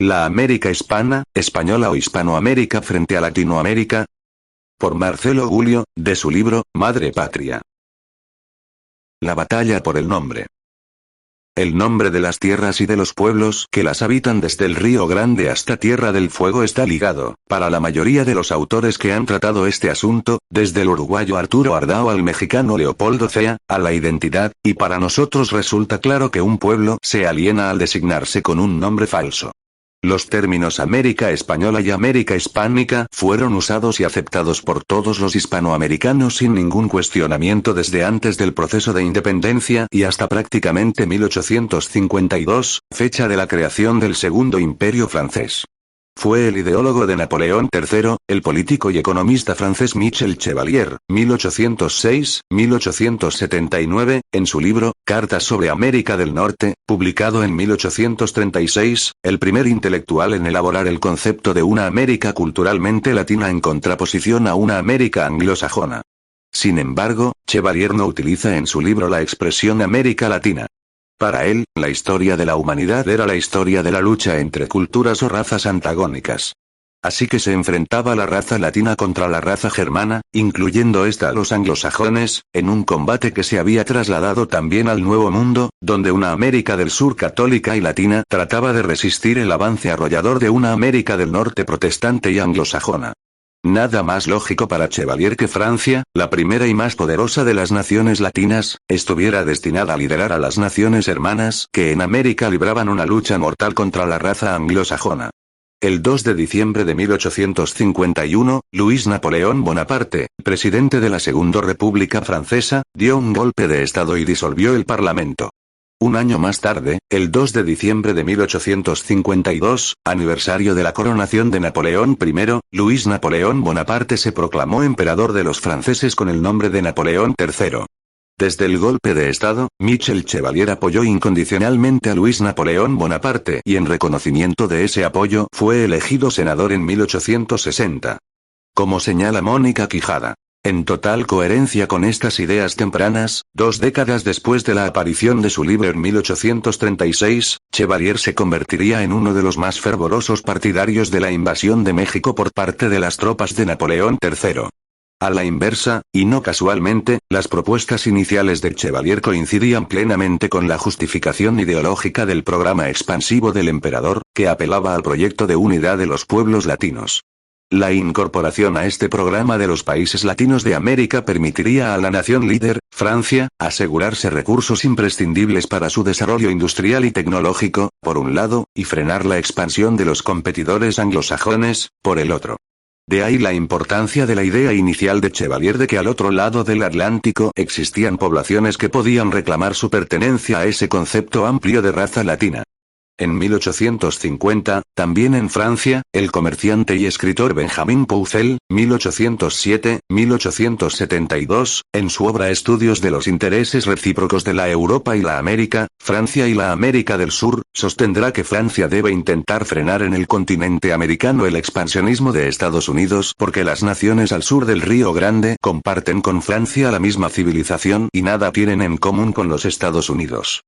La América hispana, española o Hispanoamérica frente a Latinoamérica. Por Marcelo Gulio, de su libro, Madre Patria. La batalla por el nombre. El nombre de las tierras y de los pueblos que las habitan desde el Río Grande hasta Tierra del Fuego está ligado, para la mayoría de los autores que han tratado este asunto, desde el uruguayo Arturo Ardao al mexicano Leopoldo Cea, a la identidad, y para nosotros resulta claro que un pueblo se aliena al designarse con un nombre falso. Los términos América Española y América Hispánica fueron usados y aceptados por todos los hispanoamericanos sin ningún cuestionamiento desde antes del proceso de independencia y hasta prácticamente 1852, fecha de la creación del Segundo Imperio francés. Fue el ideólogo de Napoleón III, el político y economista francés Michel Chevalier, 1806-1879, en su libro, Cartas sobre América del Norte, publicado en 1836, el primer intelectual en elaborar el concepto de una América culturalmente latina en contraposición a una América anglosajona. Sin embargo, Chevalier no utiliza en su libro la expresión América Latina. Para él, la historia de la humanidad era la historia de la lucha entre culturas o razas antagónicas. Así que se enfrentaba la raza latina contra la raza germana, incluyendo esta a los anglosajones, en un combate que se había trasladado también al Nuevo Mundo, donde una América del Sur católica y latina trataba de resistir el avance arrollador de una América del Norte protestante y anglosajona. Nada más lógico para Chevalier que Francia, la primera y más poderosa de las naciones latinas, estuviera destinada a liderar a las naciones hermanas que en América libraban una lucha mortal contra la raza anglosajona. El 2 de diciembre de 1851, Luis Napoleón Bonaparte, presidente de la Segunda República Francesa, dio un golpe de Estado y disolvió el Parlamento. Un año más tarde, el 2 de diciembre de 1852, aniversario de la coronación de Napoleón I, Luis Napoleón Bonaparte se proclamó emperador de los franceses con el nombre de Napoleón III. Desde el golpe de Estado, Michel Chevalier apoyó incondicionalmente a Luis Napoleón Bonaparte y en reconocimiento de ese apoyo fue elegido senador en 1860. Como señala Mónica Quijada. En total coherencia con estas ideas tempranas, 2 décadas después de la aparición de su libro en 1836, Chevalier se convertiría en uno de los más fervorosos partidarios de la invasión de México por parte de las tropas de Napoleón III. A la inversa, y no casualmente, las propuestas iniciales de Chevalier coincidían plenamente con la justificación ideológica del programa expansivo del emperador, que apelaba al proyecto de unidad de los pueblos latinos. La incorporación a este programa de los países latinos de América permitiría a la nación líder, Francia, asegurarse recursos imprescindibles para su desarrollo industrial y tecnológico, por un lado, y frenar la expansión de los competidores anglosajones, por el otro. De ahí la importancia de la idea inicial de Chevalier de que al otro lado del Atlántico existían poblaciones que podían reclamar su pertenencia a ese concepto amplio de raza latina. En 1850, también en Francia, el comerciante y escritor Benjamin Poussel, 1807-1872, en su obra Estudios de los intereses recíprocos de la Europa y la América, Francia y la América del Sur, sostendrá que Francia debe intentar frenar en el continente americano el expansionismo de Estados Unidos porque las naciones al sur del Río Grande comparten con Francia la misma civilización y nada tienen en común con los Estados Unidos.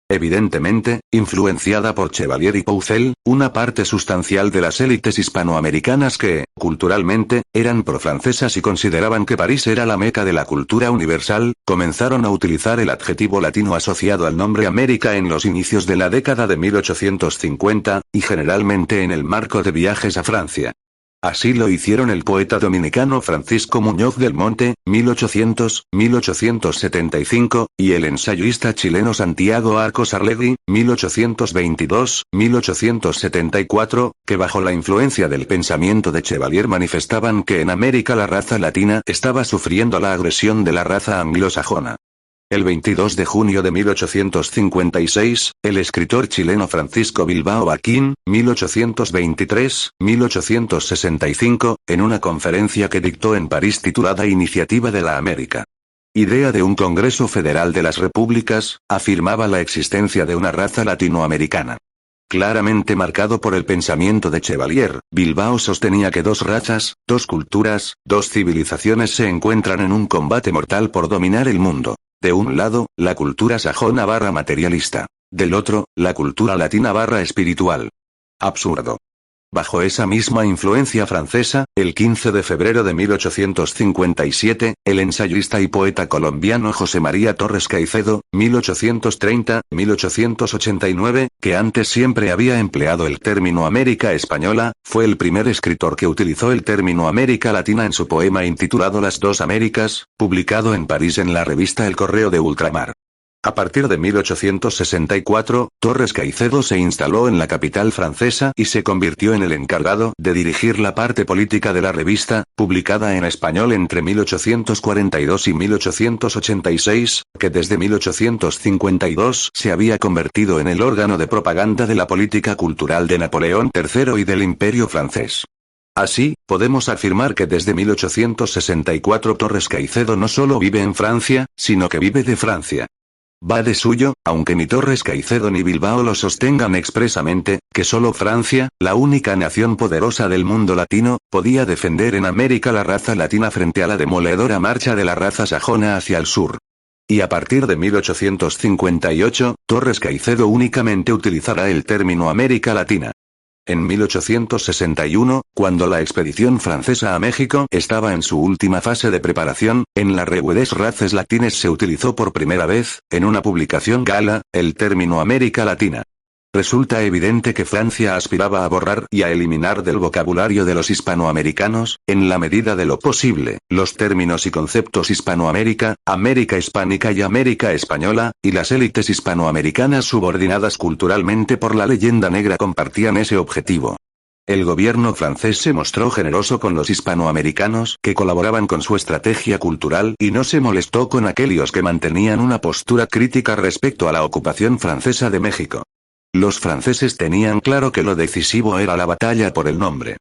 Evidentemente, influenciada por Chevalier y Poussel, una parte sustancial de las élites hispanoamericanas que, culturalmente, eran profrancesas y consideraban que París era la meca de la cultura universal, comenzaron a utilizar el adjetivo latino asociado al nombre América en los inicios de la década de 1850, y generalmente en el marco de viajes a Francia. Así lo hicieron el poeta dominicano Francisco Muñoz del Monte, 1800-1875, y el ensayista chileno Santiago Arcos Arlegui, 1822-1874, que bajo la influencia del pensamiento de Chevalier manifestaban que en América la raza latina estaba sufriendo la agresión de la raza anglosajona. El 22 de junio de 1856, el escritor chileno Francisco Bilbao Baquín, 1823-1865, en una conferencia que dictó en París titulada Iniciativa de la América. Idea de un Congreso Federal de las Repúblicas, afirmaba la existencia de una raza latinoamericana. Claramente marcado por el pensamiento de Chevalier, Bilbao sostenía que dos razas, dos culturas, dos civilizaciones se encuentran en un combate mortal por dominar el mundo. De un lado, la cultura sajona / materialista. Del otro, la cultura latina / espiritual. Absurdo. Bajo esa misma influencia francesa, el 15 de febrero de 1857, el ensayista y poeta colombiano José María Torres Caicedo, 1830-1889, que antes siempre había empleado el término América Española, fue el primer escritor que utilizó el término América Latina en su poema intitulado Las dos Américas, publicado en París en la revista El Correo de Ultramar. A partir de 1864, Torres Caicedo se instaló en la capital francesa y se convirtió en el encargado de dirigir la parte política de la revista, publicada en español entre 1842 y 1886, que desde 1852 se había convertido en el órgano de propaganda de la política cultural de Napoleón III y del Imperio francés. Así, podemos afirmar que desde 1864 Torres Caicedo no solo vive en Francia, sino que vive de Francia. Va de suyo, aunque ni Torres Caicedo ni Bilbao lo sostengan expresamente, que solo Francia, la única nación poderosa del mundo latino, podía defender en América la raza latina frente a la demoledora marcha de la raza sajona hacia el sur. Y a partir de 1858, Torres Caicedo únicamente utilizará el término América Latina. En 1861, cuando la expedición francesa a México estaba en su última fase de preparación, en la Revue des Races Latines se utilizó por primera vez, en una publicación gala, el término América Latina. Resulta evidente que Francia aspiraba a borrar y a eliminar del vocabulario de los hispanoamericanos, en la medida de lo posible, los términos y conceptos Hispanoamérica, América Hispánica y América Española, y las élites hispanoamericanas subordinadas culturalmente por la leyenda negra compartían ese objetivo. El gobierno francés se mostró generoso con los hispanoamericanos que colaboraban con su estrategia cultural y no se molestó con aquellos que mantenían una postura crítica respecto a la ocupación francesa de México. Los franceses tenían claro que lo decisivo era la batalla por el nombre.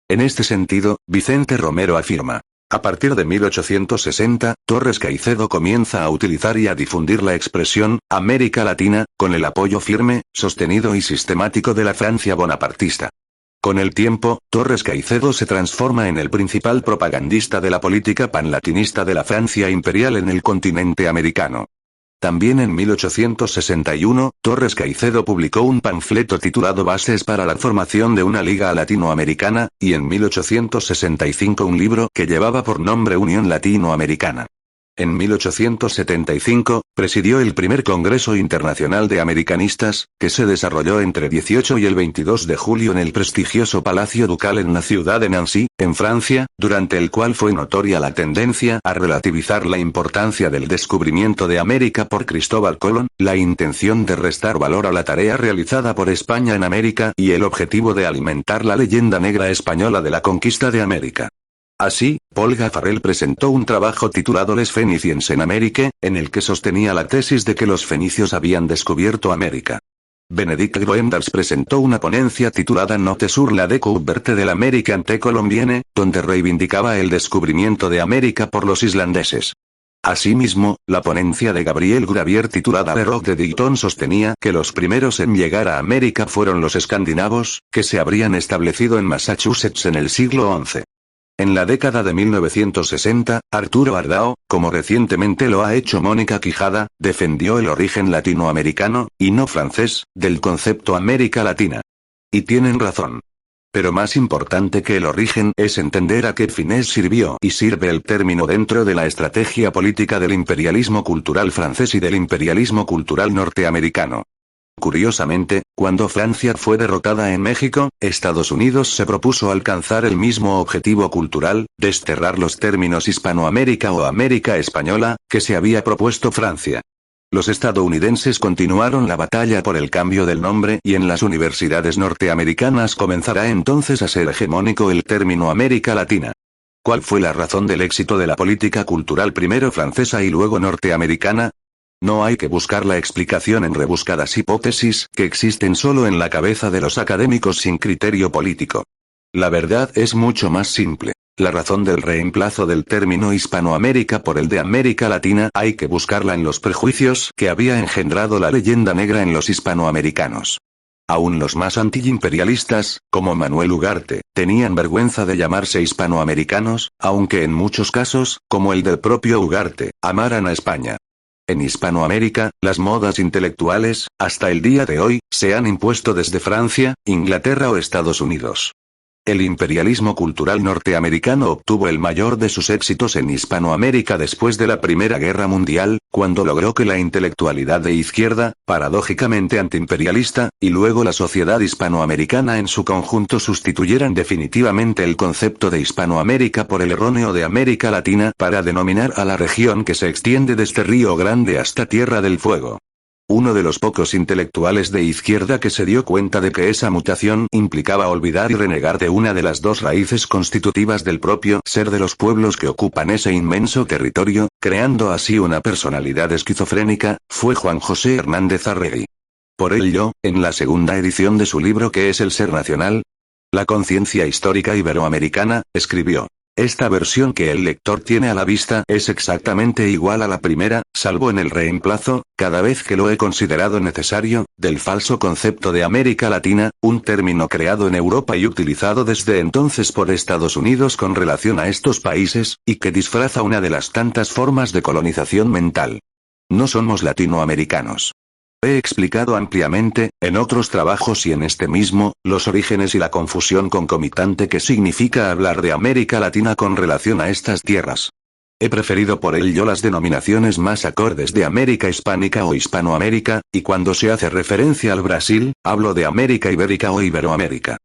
En este sentido, Vicente Romero afirma: a partir de 1860, Torres Caicedo comienza a utilizar y a difundir la expresión América Latina, con el apoyo firme, sostenido y sistemático de la Francia bonapartista. Con el tiempo, Torres Caicedo se transforma en el principal propagandista de la política panlatinista de la Francia imperial en el continente americano. También en 1861, Torres Caicedo publicó un panfleto titulado Bases para la formación de una Liga Latinoamericana, y en 1865 un libro que llevaba por nombre Unión Latinoamericana. En 1875, presidió el primer Congreso Internacional de Americanistas, que se desarrolló entre 18 y el 22 de julio en el prestigioso Palacio Ducal en la ciudad de Nancy, en Francia, durante el cual fue notoria la tendencia a relativizar la importancia del descubrimiento de América por Cristóbal Colón, la intención de restar valor a la tarea realizada por España en América y el objetivo de alimentar la leyenda negra española de la conquista de América. Así, Paul Gafarrell presentó un trabajo titulado Les Phéniciens en Amérique, en el que sostenía la tesis de que los fenicios habían descubierto América. Benedict Groenders presentó una ponencia titulada Notes sur la découverte de l'Amérique antécolombienne, donde reivindicaba el descubrimiento de América por los islandeses. Asimismo, la ponencia de Gabriel Gravier titulada Le Roc de Dighton sostenía que los primeros en llegar a América fueron los escandinavos, que se habrían establecido en Massachusetts en el siglo XI. En la década de 1960, Arturo Ardao, como recientemente lo ha hecho Mónica Quijada, defendió el origen latinoamericano, y no francés, del concepto América Latina. Y tienen razón. Pero más importante que el origen es entender a qué fines sirvió y sirve el término dentro de la estrategia política del imperialismo cultural francés y del imperialismo cultural norteamericano. Curiosamente, cuando Francia fue derrotada en México, Estados Unidos se propuso alcanzar el mismo objetivo cultural, desterrar los términos Hispanoamérica o América Española, que se había propuesto Francia. Los estadounidenses continuaron la batalla por el cambio del nombre y en las universidades norteamericanas comenzará entonces a ser hegemónico el término América Latina. ¿Cuál fue la razón del éxito de la política cultural primero francesa y luego norteamericana? No hay que buscar la explicación en rebuscadas hipótesis que existen solo en la cabeza de los académicos sin criterio político. La verdad es mucho más simple. La razón del reemplazo del término Hispanoamérica por el de América Latina hay que buscarla en los prejuicios que había engendrado la leyenda negra en los hispanoamericanos. Aún los más antiimperialistas, como Manuel Ugarte, tenían vergüenza de llamarse hispanoamericanos, aunque en muchos casos, como el del propio Ugarte, amaran a España. En Hispanoamérica, las modas intelectuales, hasta el día de hoy, se han impuesto desde Francia, Inglaterra o Estados Unidos. El imperialismo cultural norteamericano obtuvo el mayor de sus éxitos en Hispanoamérica después de la Primera Guerra Mundial, cuando logró que la intelectualidad de izquierda, paradójicamente antiimperialista, y luego la sociedad hispanoamericana en su conjunto sustituyeran definitivamente el concepto de Hispanoamérica por el erróneo de América Latina para denominar a la región que se extiende desde Río Grande hasta Tierra del Fuego. Uno de los pocos intelectuales de izquierda que se dio cuenta de que esa mutación implicaba olvidar y renegar de una de las dos raíces constitutivas del propio ser de los pueblos que ocupan ese inmenso territorio, creando así una personalidad esquizofrénica, fue Juan José Hernández Arregui. Por ello, en la segunda edición de su libro ¿Qué es el ser nacional? La conciencia histórica iberoamericana, escribió: esta versión que el lector tiene a la vista es exactamente igual a la primera, salvo en el reemplazo, cada vez que lo he considerado necesario, del falso concepto de América Latina, un término creado en Europa y utilizado desde entonces por Estados Unidos con relación a estos países, y que disfraza una de las tantas formas de colonización mental. No somos latinoamericanos. He explicado ampliamente, en otros trabajos y en este mismo, los orígenes y la confusión concomitante que significa hablar de América Latina con relación a estas tierras. He preferido por ello las denominaciones más acordes de América Hispánica o Hispanoamérica, y cuando se hace referencia al Brasil, hablo de América Ibérica o Iberoamérica.